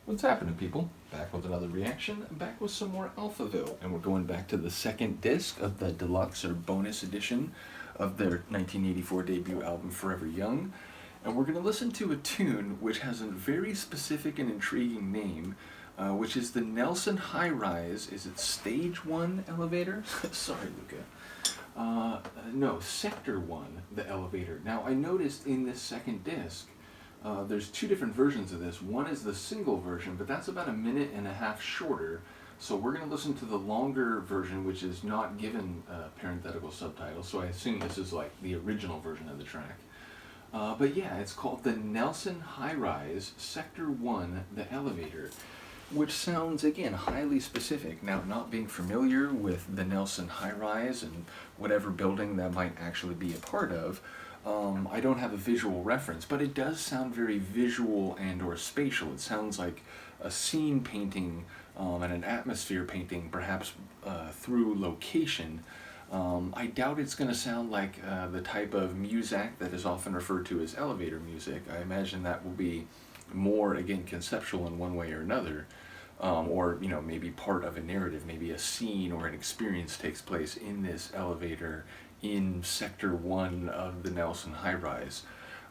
What's happening, people? Back with another reaction, back with some more Alphaville, and we're going back to the second disc of the deluxe or bonus edition of their 1984 debut album Forever Young, and we're going to listen to a tune which has a very specific and intriguing name, which is the Nelson Highrise. Is it Stage 1 Elevator? Sorry, Luca. No, Sector 1, the elevator. Now, I noticed in this second disc, there's two different versions of this. One is the single version, but that's about a minute and a half shorter. So we're going to listen to the longer version, which is not given parenthetical subtitles. So I assume this is like the original version of the track. But yeah, it's called the Nelson Highrise Sector 1, the elevator, which sounds, again, highly specific. Now, not being familiar with the Nelson Highrise and whatever building that might actually be a part of, I don't have a visual reference, but it does sound very visual and or spatial. It sounds like a scene painting and an atmosphere painting, perhaps through location. I doubt it's going to sound like the type of muzak that is often referred to as elevator music. I imagine that will be more, again, conceptual in one way or another. Or, you know, maybe part of a narrative, maybe a scene or an experience takes place in this elevator in Sector 1 of the Nelson Highrise.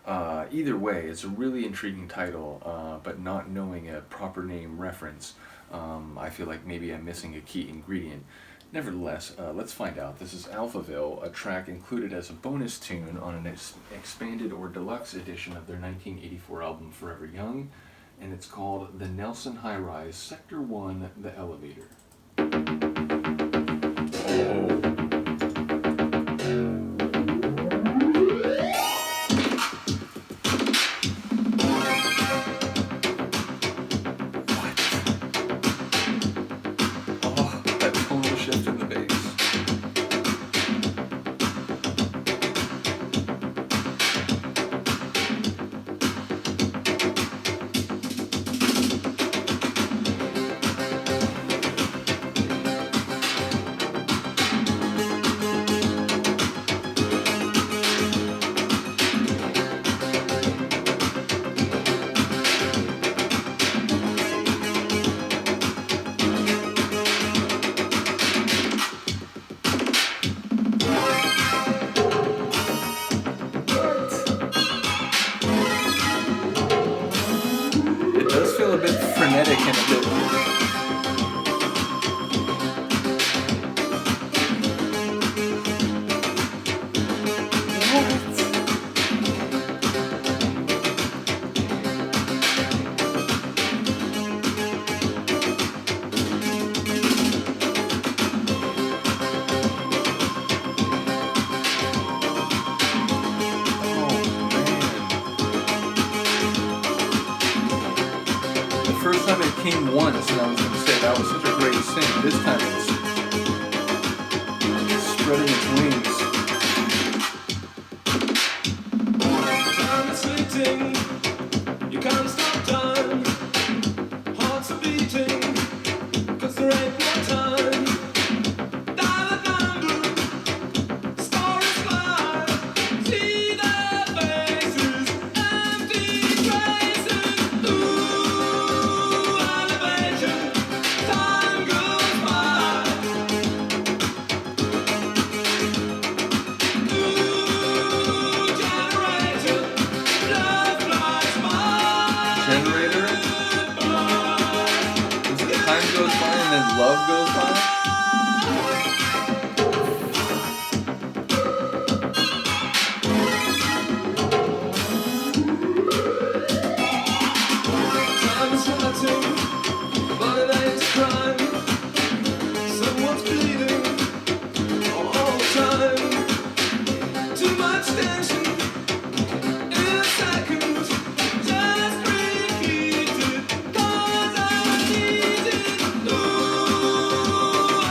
Either way, it's a really intriguing title, but not knowing a proper name reference, I feel like maybe I'm missing a key ingredient. Nevertheless, let's find out. This is Alphaville, a track included as a bonus tune on an expanded or deluxe edition of their 1984 album Forever Young, and it's called the Nelson Highrise Sector 1, the elevator. Oh. A bit frenetic and a bit... First time it came once, and I was going to say that was such a great synth. This time it's spreading its wings. Time is fleeting, you can't stop time. Hearts are beating, 'cause there ain't no time. Dial number, stories fly. See their faces, empty traces. Ooh, elevation, time goes by. Ooh, generator, love flies by. Generator? Is it time goes by and then love goes by? Time is hurting, but it ain't a crime. Someone's bleeding all the time. Too much tension in a second. Just repeat it, 'cause I need it. Ooh,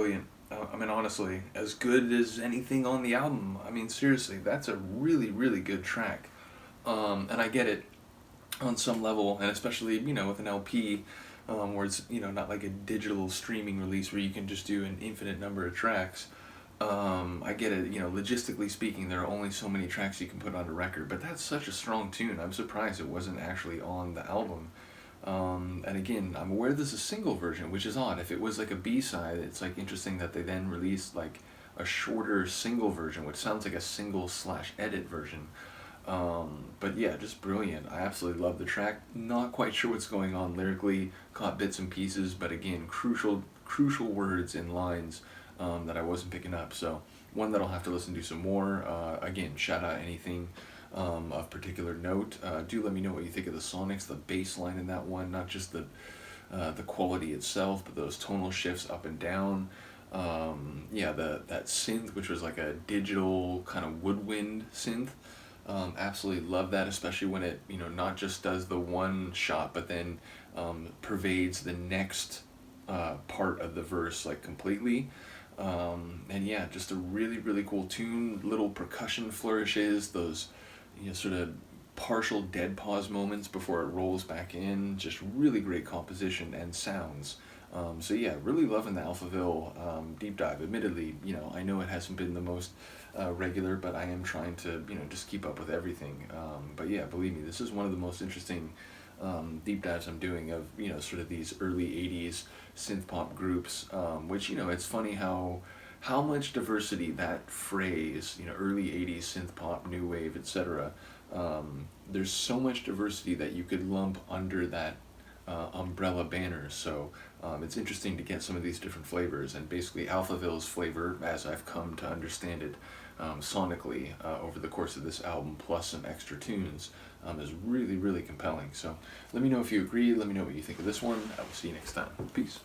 brilliant. I mean, honestly, as good as anything on the album. I mean, seriously, that's a really, really good track. And I get it on some level, and especially, you know, with an LP, where it's, you know, not like a digital streaming release where you can just do an infinite number of tracks. I get it, you know, logistically speaking, there are only so many tracks you can put on a record, but that's such a strong tune. I'm surprised it wasn't actually on the album. And again, I'm aware there's a single version, which is odd. If it was like a B-side, it's like interesting that they then released like a shorter single version, which sounds like a single/edit version. But yeah, just brilliant. I absolutely love the track. Not quite sure what's going on lyrically, caught bits and pieces, but again, crucial words and lines that I wasn't picking up. So one that I'll have to listen to some more. Again, shout out anything of particular note. Do let me know what you think of the sonics, the bass line in that one, not just the quality itself, but those tonal shifts up and down. Yeah, that synth, which was like a digital kind of woodwind synth. Absolutely love that, especially when it, you know, not just does the one shot, but then pervades the next part of the verse like completely. And yeah, just a really, really cool tune. Little percussion flourishes, those, you know, sort of partial dead pause moments before it rolls back in. Just really great composition and sounds. So yeah, really loving the Alphaville deep dive. Admittedly, you know, I know it hasn't been the most regular, but I am trying to, you know, just keep up with everything. But yeah, believe me, this is one of the most interesting deep dives I'm doing of, you know, sort of these early 80s synth pop groups, which, you know, it's funny how much diversity that phrase, you know, early 80s synth pop, new wave, etc. There's so much diversity that you could lump under that umbrella banner. So it's interesting to get some of these different flavors, and basically Alphaville's flavor, as I've come to understand it sonically over the course of this album, plus some extra tunes, is really, really compelling. So let me know if you agree. Let me know what you think of this one. I will see you next time. Peace.